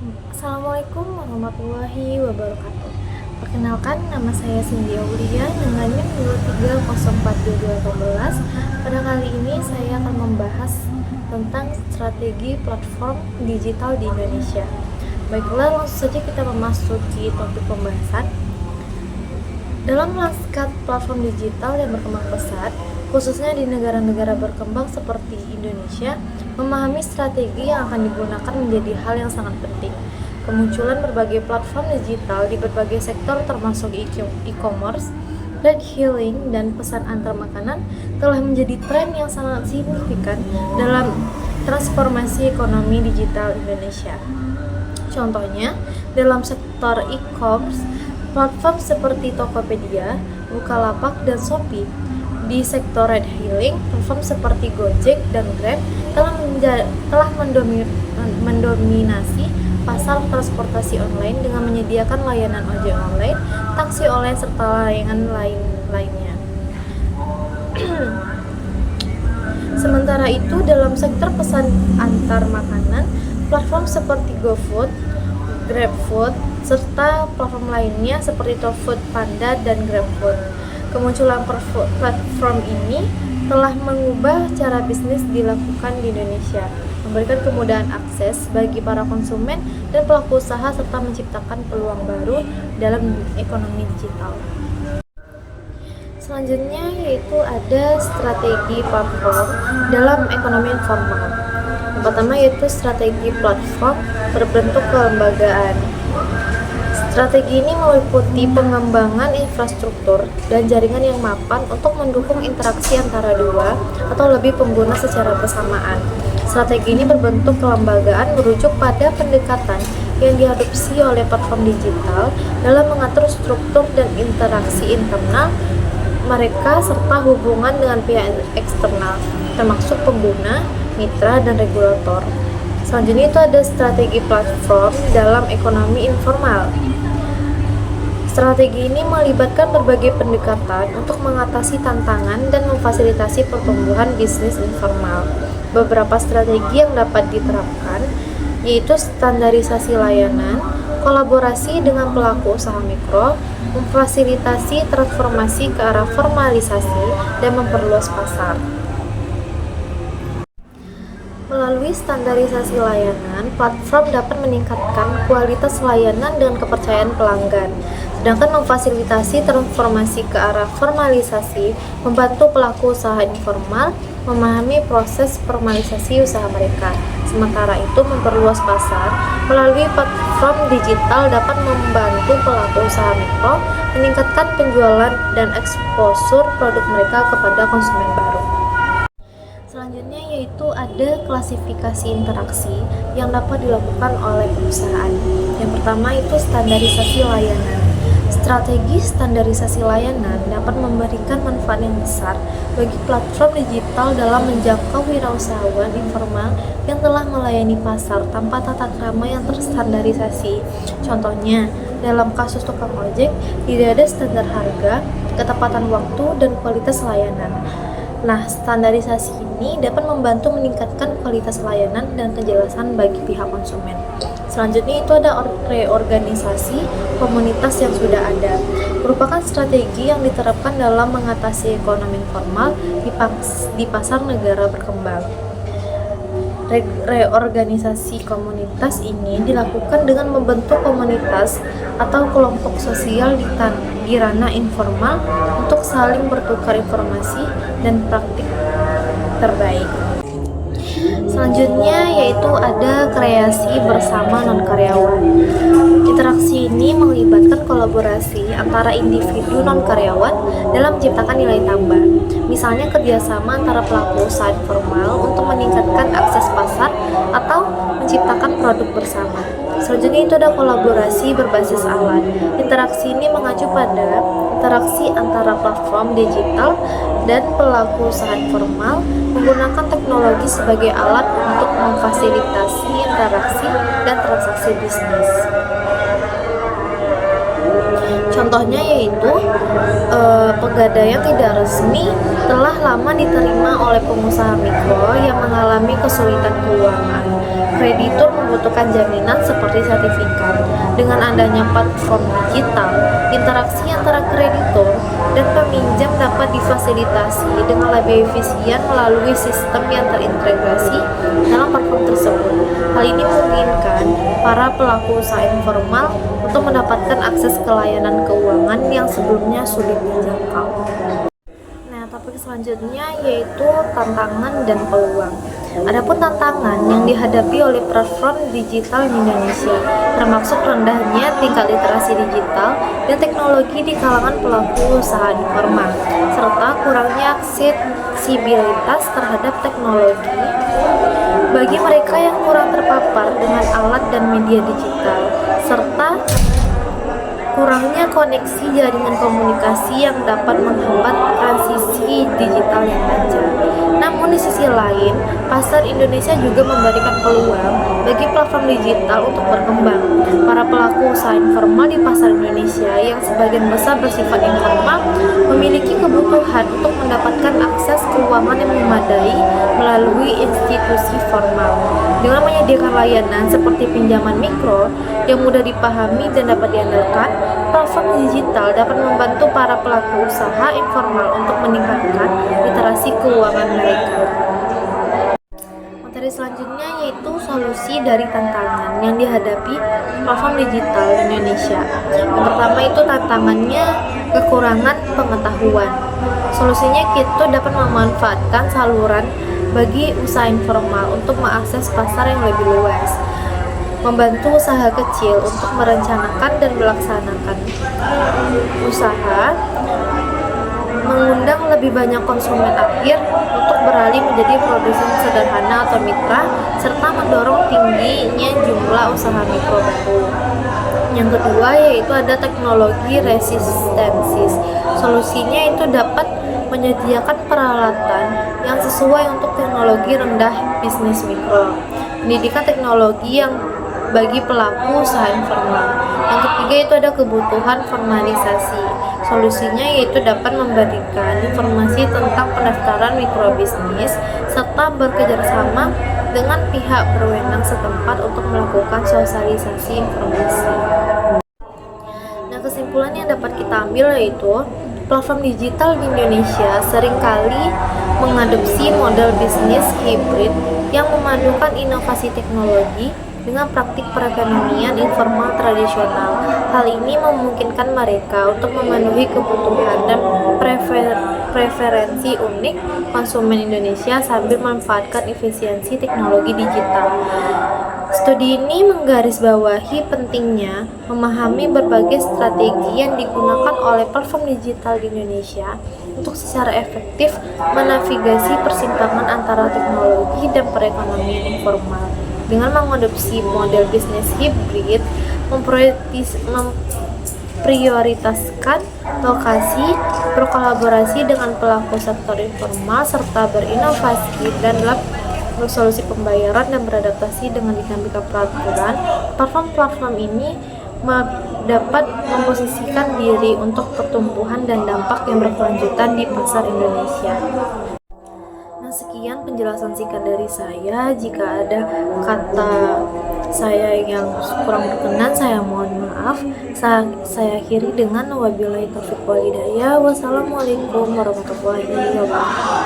Assalamualaikum warahmatullahi wabarakatuh. Perkenalkan, nama saya Cindy Aulia dengan NIM 23042218. Pada kali ini saya akan membahas tentang strategi platform digital di Indonesia. Baiklah, langsung saja kita memasuki topik pembahasan. Dalam lanskap platform digital yang berkembang pesat, khususnya di negara-negara berkembang seperti Indonesia, memahami strategi yang akan digunakan menjadi hal yang sangat penting. Kemunculan berbagai platform digital di berbagai sektor termasuk e-commerce, ride hailing, dan pesan antar makanan telah menjadi tren yang sangat signifikan dalam transformasi ekonomi digital Indonesia. Contohnya, dalam sektor e-commerce, platform seperti Tokopedia, Bukalapak, dan Shopee. Di sektor ride hailing, platform seperti Gojek dan Grab telah mendominasi pasar transportasi online dengan menyediakan layanan ojek online, taksi online, serta layanan lainnya. Sementara itu, dalam sektor pesan antar makanan, platform seperti GoFood, GrabFood, serta platform lainnya seperti ToFood Panda dan GrabFood. Kemunculan platform ini telah mengubah cara bisnis dilakukan di Indonesia, memberikan kemudahan akses bagi para konsumen dan pelaku usaha serta menciptakan peluang baru dalam ekonomi digital. Selanjutnya yaitu ada strategi platform dalam ekonomi informal. Yang pertama yaitu strategi platform berbentuk kelembagaan. Strategi ini meliputi pengembangan infrastruktur dan jaringan yang mapan untuk mendukung interaksi antara dua atau lebih pengguna secara bersamaan. Strategi ini berbentuk kelembagaan merujuk pada pendekatan yang diadopsi oleh platform digital dalam mengatur struktur dan interaksi internal mereka serta hubungan dengan pihak eksternal, termasuk pengguna, mitra, dan regulator. Selanjutnya itu ada strategi platform dalam ekonomi informal. Strategi ini melibatkan berbagai pendekatan untuk mengatasi tantangan dan memfasilitasi pertumbuhan bisnis informal. Beberapa strategi yang dapat diterapkan yaitu standarisasi layanan, kolaborasi dengan pelaku usaha mikro, memfasilitasi transformasi ke arah formalisasi, dan memperluas pasar. Melalui standarisasi layanan, platform dapat meningkatkan kualitas layanan dan kepercayaan pelanggan. Sedangkan memfasilitasi transformasi ke arah formalisasi, membantu pelaku usaha informal memahami proses formalisasi usaha mereka. Sementara itu, memperluas pasar melalui platform digital dapat membantu pelaku usaha mikro meningkatkan penjualan dan eksposur produk mereka kepada konsumen baru. Selanjutnya yaitu ada klasifikasi interaksi yang dapat dilakukan oleh perusahaan. Yang pertama itu standarisasi layanan. Strategi standarisasi layanan dapat memberikan manfaat yang besar bagi platform digital dalam menjangkau wirausahawan informal yang telah melayani pasar tanpa tata krama yang terstandarisasi. Contohnya, dalam kasus tukang ojek, tidak ada standar harga, ketepatan waktu, dan kualitas layanan. Nah, standarisasi ini dapat membantu meningkatkan kualitas layanan dan kejelasan bagi pihak konsumen. Selanjutnya itu ada reorganisasi komunitas yang sudah ada. Merupakan strategi yang diterapkan dalam mengatasi ekonomi informal di pasar negara berkembang. Reorganisasi komunitas ini dilakukan dengan membentuk komunitas atau kelompok sosial di ranah informal untuk saling bertukar informasi dan praktik terbaik. Selanjutnya yaitu ada kreasi bersama non-karyawan. Interaksi ini melibatkan kolaborasi antara individu non-karyawan dalam menciptakan nilai tambah. Misalnya kerjasama antara pelaku usaha informal untuk meningkatkan akses pasar atau menciptakan produk bersama. Selanjutnya itu ada kolaborasi berbasis alat. Interaksi ini mengacu pada interaksi antara platform digital dan pelaku usaha informal menggunakan teknologi sebagai alat untuk memfasilitasi interaksi dan transaksi bisnis. Contohnya yaitu pegadaian tidak resmi telah lama diterima oleh pengusaha mikro yang mengalami kesulitan keuangan. Kreditur membutuhkan jaminan seperti sertifikat. Dengan adanya platform digital, interaksi antara kreditur dan peminjam dapat difasilitasi dengan lebih efisien melalui sistem yang terintegrasi dalam platform tersebut. Hal ini memungkinkan para pelaku usaha informal untuk mendapatkan akses ke layanan keuangan yang sebelumnya sulit dijangkau. Nah, topik selanjutnya yaitu tantangan dan peluang. Adapun tantangan yang dihadapi oleh platform digital di Indonesia, termasuk rendahnya tingkat literasi digital dan teknologi di kalangan pelaku usaha informal, serta kurangnya aksesibilitas terhadap teknologi bagi mereka yang kurang terpapar dengan alat dan media digital, serta kurangnya koneksi jaringan komunikasi yang dapat menghambat transisi digital yang lancar. Namun di sisi lain, pasar Indonesia juga memberikan peluang bagi platform digital untuk berkembang. Para pelaku usaha informal di pasar Indonesia yang sebagian besar bersifat informal memiliki kebutuhan untuk mendapatkan akses keuangan yang memadai melalui institusi formal. Dengan menyediakan layanan seperti pinjaman mikro yang mudah dipahami dan dapat diandalkan, platform digital dapat membantu para pelaku usaha informal untuk meningkatkan literasi keuangan mereka. Materi selanjutnya yaitu solusi dari tantangan yang dihadapi platform digital di Indonesia. Yang pertama itu tantangannya kekurangan pengetahuan. Solusinya kita dapat memanfaatkan saluran bagi usaha informal untuk mengakses pasar yang lebih luas, membantu usaha kecil untuk merencanakan dan melaksanakan usaha, mengundang lebih banyak konsumen akhir untuk beralih menjadi produsen sederhana atau mitra, serta mendorong tingginya jumlah usaha mikro baru. Yang kedua yaitu ada teknologi resistensis. Solusinya itu dapat menyediakan peralatan yang sesuai untuk teknologi rendah bisnis mikro, pendidikan teknologi yang bagi pelaku usaha informal. Yang ketiga itu ada kebutuhan formalisasi. Solusinya yaitu dapat memberikan informasi tentang pendaftaran mikrobisnis serta bekerjasama dengan pihak berwenang setempat untuk melakukan sosialisasi informasi. Nah, kesimpulan yang dapat kita ambil yaitu platform digital di Indonesia seringkali mengadopsi model bisnis hibrid yang memadukan inovasi teknologi dengan praktik perekonomian informal tradisional. Hal ini memungkinkan mereka untuk memenuhi kebutuhan dan preferensi unik konsumen Indonesia sambil memanfaatkan efisiensi teknologi digital. Studi ini menggarisbawahi pentingnya memahami berbagai strategi yang digunakan oleh platform digital di Indonesia untuk secara efektif menavigasi persimpangan antara teknologi dan perekonomian informal. Dengan mengadopsi model bisnis hibrid, memprioritaskan lokasi, berkolaborasi dengan pelaku sektor informal, serta berinovasi dan dalam solusi pembayaran dan beradaptasi dengan dinamika peraturan, platform-platform ini dapat memposisikan diri untuk pertumbuhan dan dampak yang berkelanjutan di pasar Indonesia. Nah, sekian penjelasan singkat dari saya. Jika ada kata saya yang kurang berkenan, saya mohon maaf. Saya akhiri dengan wabillahi taufiq wal hidayah. Wassalamualaikum warahmatullahi wabarakatuh.